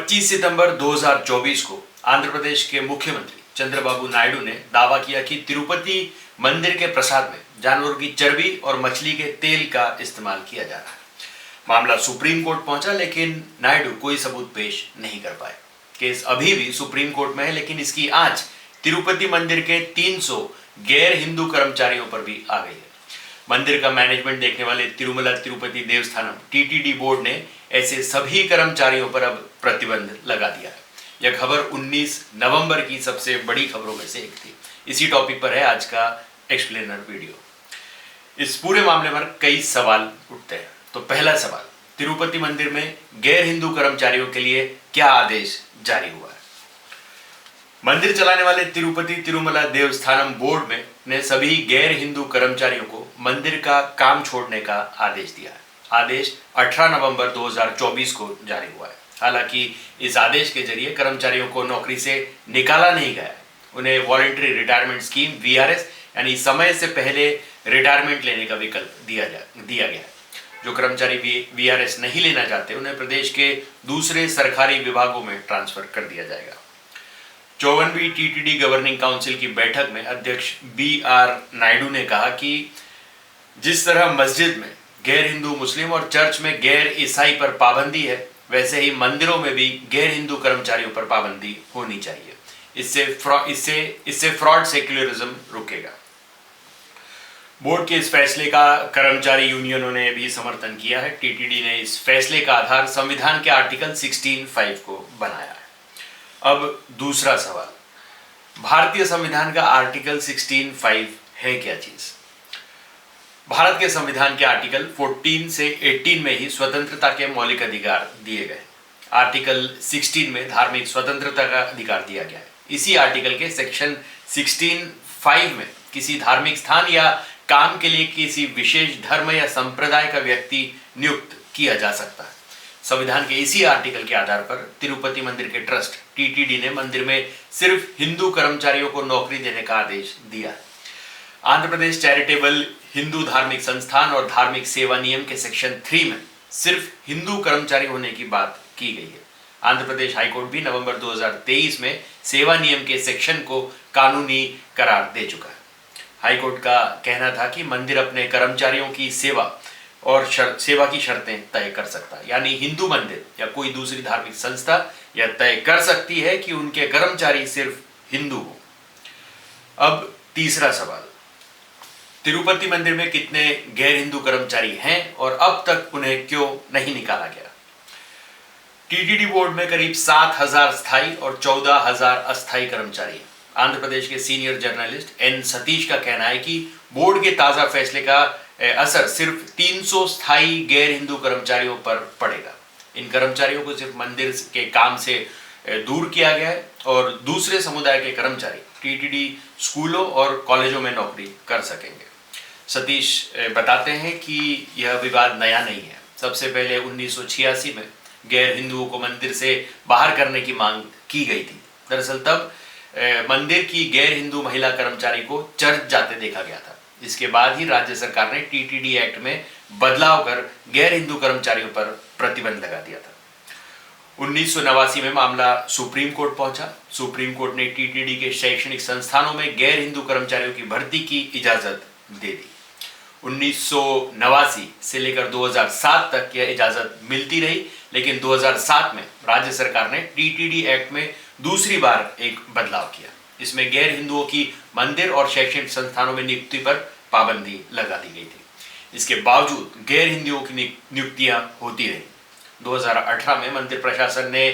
25 सितंबर 2024 को आंध्र प्रदेश के मुख्यमंत्री चंद्रबाबू नायडू ने दावा किया कि तिरुपति मंदिर के प्रसाद में जानवरों की चर्बी और मछली के तेल का इस्तेमाल किया जा रहा है। मामला सुप्रीम कोर्ट पहुंचा, लेकिन नायडू कोई सबूत पेश नहीं कर पाए। केस अभी भी सुप्रीम कोर्ट में है, लेकिन इसकी आंच तिरुपति मंदिर के 300 गैर हिंदू कर्मचारियों पर भी आ गई है। मंदिर का मैनेजमेंट देखने वाले तिरुमला तिरुपति देवस्थानम टीटीडी बोर्ड ने ऐसे सभी कर्मचारियों पर अब प्रतिबंध लगा दिया है। यह खबर 19 नवंबर की सबसे बड़ी खबरों में से एक थी। इसी टॉपिक पर है आज का एक्सप्लेनर वीडियो। इस पूरे मामले पर कई सवाल उठते हैं। तो पहला सवाल, तिरुपति मंदिर में गैर हिंदू कर्मचारियों के लिए क्या आदेश जारी हुआ है? मंदिर चलाने वाले तिरुपति तिरुमला देवस्थानम बोर्ड ने सभी गैर हिंदू कर्मचारियों को मंदिर का काम छोड़ने का आदेश दिया है। आदेश 18 नवंबर 2024 को जारी हुआ है। हालांकि इस आदेश के जरिए कर्मचारियों को नौकरी से निकाला नहीं गया है। उन्हें वॉलंटरी रिटायरमेंट स्कीम वीआरएस यानी समय से पहले रिटायरमेंट लेने का विकल्प दिया गया है। जो कर्मचारी वीआरएस नहीं लेना चाहते उन्हें प्रदेश के दूसरे सरकारी विभागों में ट्रांसफर कर दिया जाएगा। 54वीं टीटीडी गवर्निंग काउंसिल की बैठक में अध्यक्ष BR नायडू ने कहा कि जिस तरह मस्जिद में गैर हिंदू मुस्लिम और चर्च में गैर ईसाई पर पाबंदी है, वैसे ही मंदिरों में भी गैर हिंदू कर्मचारियों पर पाबंदी होनी चाहिए। इससे फ्रॉड सेक्युलरिज्म रुकेगा। बोर्ड के इस फैसले का कर्मचारी यूनियनों ने भी समर्थन किया है। टीटीडी ने इस फैसले का आधार संविधान के आर्टिकल 16(5) को बनाया है। अब दूसरा सवाल, भारतीय संविधान का आर्टिकल 16(5) है क्या चीज? भारत के संविधान के आर्टिकल 14 से 18 में ही स्वतंत्रता के मौलिक अधिकार दिए गए। आर्टिकल 16 में धार्मिक स्वतंत्रता का अधिकार दिया गया है। इसी आर्टिकल के सेक्शन 16(5) में किसी धार्मिक स्थान या काम के लिए किसी विशेष धर्म या संप्रदाय का व्यक्ति नियुक्त किया जा सकता है। संविधान के इसी आर्टिकल के आधार पर तिरुपति मंदिर के ट्रस्ट टीटीडी ने मंदिर में सिर्फ हिंदू कर्मचारियों को नौकरी देने का आदेश दिया है। आंध्र प्रदेश चैरिटेबल हिंदू धार्मिक संस्थान और धार्मिक सेवा नियम के सेक्शन 3 में सिर्फ हिंदू कर्मचारी होने की बात की गई है। आंध्र प्रदेश हाईकोर्ट भी नवंबर 2023 में सेवा नियम के सेक्शन को कानूनी करार दे चुका है। हाईकोर्ट का कहना था कि मंदिर अपने कर्मचारियों की सेवा और सेवा की शर्तें तय कर सकता है, यानी हिंदू मंदिर या कोई दूसरी धार्मिक संस्था यह तय कर सकती है कि उनके कर्मचारी सिर्फ हिंदू हो। अब तीसरा सवाल, तिरुपति मंदिर में कितने गैर हिंदू कर्मचारी हैं और अब तक उन्हें क्यों नहीं निकाला गया? टीटीडी बोर्ड में करीब 7,000 स्थायी और 14,000 अस्थायी कर्मचारी हैं। आंध्र प्रदेश के सीनियर जर्नलिस्ट N सतीश का कहना है कि बोर्ड के ताजा फैसले का असर सिर्फ 300 स्थायी गैर हिंदू कर्मचारियों पर पड़ेगा। इन कर्मचारियों को सिर्फ मंदिर के काम से दूर किया गया है और दूसरे समुदाय के कर्मचारी टीटीडी स्कूलों और कॉलेजों में नौकरी कर सकेंगे। सतीश बताते हैं कि यह विवाद नया नहीं है। सबसे पहले 1986 में गैर हिंदुओं को मंदिर से बाहर करने की मांग की गई थी। दरअसल तब मंदिर की गैर हिंदू महिला कर्मचारी को चर्च जाते देखा गया था। इसके बाद ही राज्य सरकार ने टीटीडी एक्ट में बदलाव कर गैर हिंदू कर्मचारियों पर प्रतिबंध लगा दिया था। 1989 में मामला सुप्रीम कोर्ट पहुंचा। सुप्रीम कोर्ट ने टीटीडी के शैक्षणिक संस्थानों में गैर हिंदू कर्मचारियों की भर्ती की इजाजत दे दी। 1989 से लेकर 2007 तक यह इजाजत मिलती रही, लेकिन 2007 में राज्य सरकार ने टीटीडी एक्ट में दूसरी बार एक बदलाव किया। इसमें गैर हिंदुओं की मंदिर और शैक्षणिक संस्थानों में नियुक्ति पर पाबंदी लगा दी गई थी। इसके बावजूद गैर हिंदुओं की नियुक्तियां होती रही। 2018 में मंदिर प्रशासन ने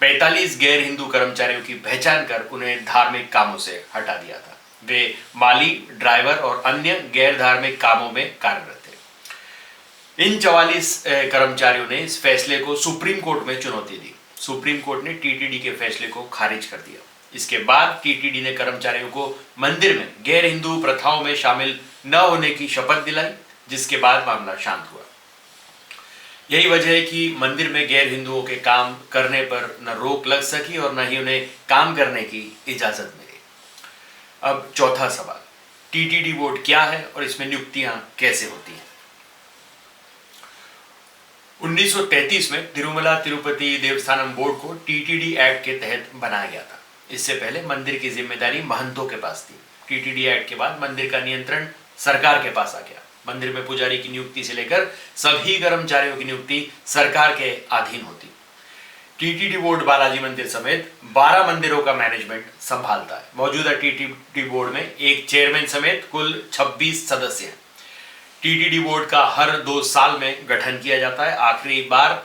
45 गैर हिंदू कर्मचारियों की पहचान कर उन्हें धार्मिक कामों से हटा दिया था। वे माली, ड्राइवर और अन्य गैर धार्मिक कामों में कार्यरत थे। इन 44 कर्मचारियों ने इस फैसले को सुप्रीम कोर्ट में चुनौती दी। सुप्रीम कोर्ट ने टीटीडी के फैसले को खारिज कर दिया। इसके बाद टीटीडी ने कर्मचारियों को मंदिर में गैर हिंदू प्रथाओं में शामिल न होने की शपथ दिलाई, जिसके बाद मामला शांत हुआ। यही वजह है कि मंदिर में गैर हिंदुओं के काम करने पर न रोक लग सकी और न ही उन्हें काम करने की इजाजत मिली। अब चौथा सवाल, टीटीडी बोर्ड क्या है और इसमें नियुक्तियां कैसे होती हैं? 1933 में तिरुमला तिरुपति देवस्थानम बोर्ड को टीटीडी एक्ट के तहत बनाया गया था। इससे पहले मंदिर की जिम्मेदारी महंतों के पास थी। टीटीडी एक्ट के बाद मंदिर का नियंत्रण सरकार के पास आ गया। मंदिर में पुजारी की नियुक्ति से लेकर सभी कर्मचारियों की नियुक्ति सरकार के अधीन होती। टीटीडी बोर्ड बालाजी मंदिर समेत 12 मंदिरों का मैनेजमेंट संभालता है। मौजूदा टीटीडी बोर्ड में एक चेयरमैन समेत कुल 26 सदस्य हैं। टीटीडी बोर्ड का हर 2 साल में गठन किया जाता है। आखिरी बार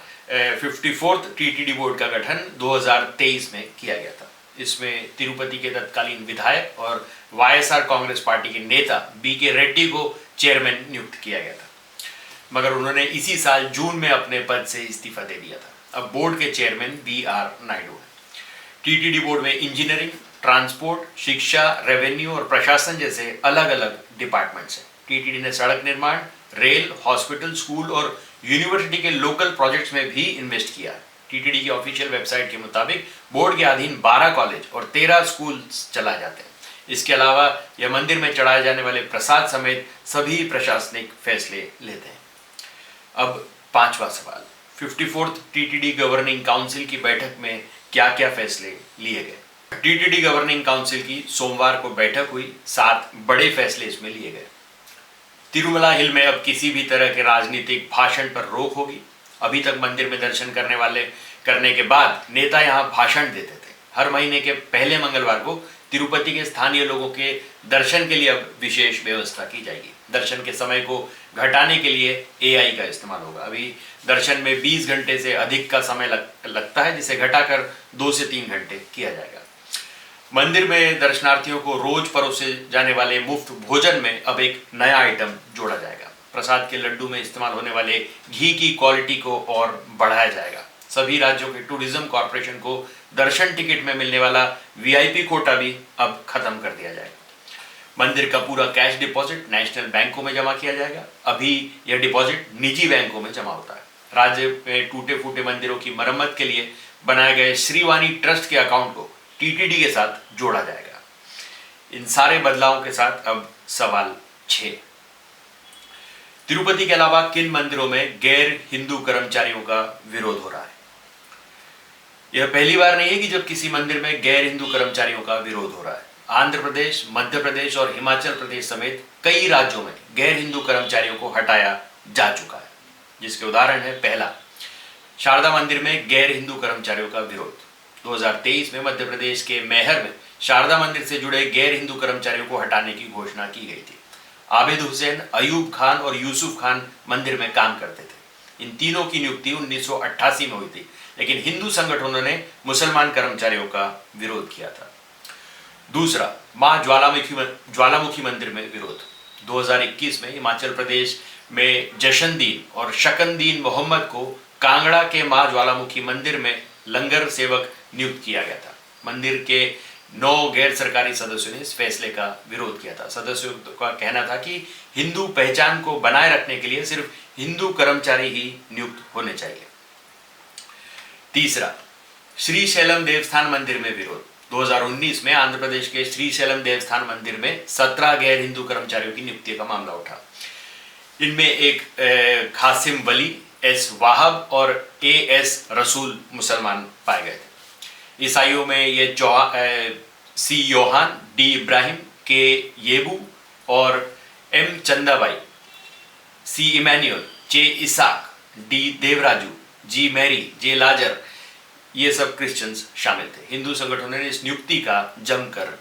54th टीटीडी बोर्ड का गठन 2023 में किया गया था। इसमें तिरुपति के तत्कालीन विधायक और वाईएसआर कांग्रेस पार्टी के नेता बीके रेड्डी को चेयरमैन नियुक्त किया गया था, मगर उन्होंने इसी साल जून में अपने पद से इस्तीफा दे दिया था। अब बोर्ड के चेयरमैन BR नायडू हैं। टीटीडी बोर्ड में इंजीनियरिंग, ट्रांसपोर्ट, शिक्षा, रेवेन्यू और प्रशासन जैसे अलग अलग डिपार्टमेंट्स हैं। टीटीडी ने सड़क निर्माण, रेल, हॉस्पिटल, स्कूल और यूनिवर्सिटी के लोकल प्रोजेक्ट्स में भी इन्वेस्ट किया है। टीटीडी की ऑफिशियल वेबसाइट के मुताबिक बोर्ड के अधीन 12 कॉलेज और 13 स्कूल चलाए जाते हैं। इसके अलावा यह मंदिर में चढ़ाए जाने वाले प्रसाद समेत सभी प्रशासनिक फैसले लेते हैं। अब 5वां सवाल, 54th टीटीडी गवर्निंग काउंसिल की बैठक में क्या क्या फैसले लिए गए। टीटीडी गवर्निंग काउंसिल की सोमवार को बैठक हुई। 7 बड़े फैसले इसमें लिए गए। तिरुमला हिल में अब किसी भी तरह के राजनीतिक भाषण पर रोक होगी। अभी तक मंदिर में दर्शन करने के बाद नेता यहाँ भाषण देते थे। हर महीने के पहले मंगलवार को तिरुपति के स्थानीय लोगों के दर्शन के लिए अब विशेष व्यवस्था की जाएगी। दर्शन के समय को घटाने के लिए AI का इस्तेमाल होगा। अभी दर्शन में 20 घंटे से अधिक का समय लगता है, जिसे घटाकर 2 से 3 घंटे किया जाएगा। मंदिर में दर्शनार्थियों को रोज परोसे जाने वाले मुफ्त भोजन में अब एक नया आइटम जोड़ा जाएगा। प्रसाद के लड्डू में इस्तेमाल होने वाले घी की क्वालिटी को और बढ़ाया जाएगा। सभी राज्यों के टूरिज्म कॉर्पोरेशन को दर्शन टिकट में मिलने वाला VIP कोटा भी अब खत्म कर दिया जाएगा। मंदिर का पूरा कैश डिपॉजिट नेशनल बैंकों में जमा किया जाएगा। अभी यह डिपॉजिट निजी बैंकों में जमा होता है। राज्य में टूटे फूटे मंदिरों की मरम्मत के लिए बनाए गए श्रीवाणी ट्रस्ट के अकाउंट को टीटीडी के साथ जोड़ा जाएगा। इन सारे बदलावों के साथ अब सवाल 6, तिरुपति के अलावा किन मंदिरों में गैर हिंदू कर्मचारियों का विरोध हो रहा है। यह पहली बार नहीं है कि जब किसी मंदिर में गैर हिंदू कर्मचारियों का विरोध हो रहा है। आंध्र प्रदेश, मध्य प्रदेश और हिमाचल प्रदेश समेत कई राज्यों में गैर हिंदू कर्मचारियों को हटाया जा चुका है, जिसके उदाहरण है पहला, शारदा मंदिर में गैर हिंदू कर्मचारियों का विरोध। 2023 में मध्य प्रदेश के मैहर में शारदा मंदिर से जुड़े गैर हिंदू कर्मचारियों को हटाने की घोषणा की गई थी। आबिद हुसैन, अयूब खान और यूसुफ खान मंदिर में काम करते थे। इन तीनों की नियुक्ति 1988 में हुई थी, लेकिन हिंदू संगठनों ने मुसलमान कर्मचारियों का विरोध किया था। दूसरा, मां ज्वालामुखी मंदिर में विरोध। 2021 में हिमाचल प्रदेश में जशनदीन और शकनदीन मोहम्मद को कांगड़ा के मां ज्वालामुखी मंदिर में लंगर सेवक नियुक्त किया गया था। मंदिर के 9 गैर सरकारी सदस्यों ने इस फैसले का विरोध किया था। सदस्यों का कहना था कि हिंदू पहचान को बनाए रखने के लिए सिर्फ हिंदू कर्मचारी ही नियुक्त होने चाहिए। तीसरा, श्रीशैलम देवस्थान मंदिर में विरोध। 2019 में आंध्र प्रदेश के श्रीशैलम देवस्थान मंदिर में 17 गैर हिंदू कर्मचारियों की नियुक्ति का मामला उठा। इनमें एक खासिम वली, S वाहब और AS रसूल मुसलमान पाए गए थे। ईसाइयों में ये C Yohan, D Ibrahim, K Yebu और M Chandabai, C Emmanuel, J Isaac, D Devaraju, G Mary, J Lazar, ये सब क्रिश्चियंस शामिल थे। हिंदू संगठनों ने इस नियुक्ति का जमकर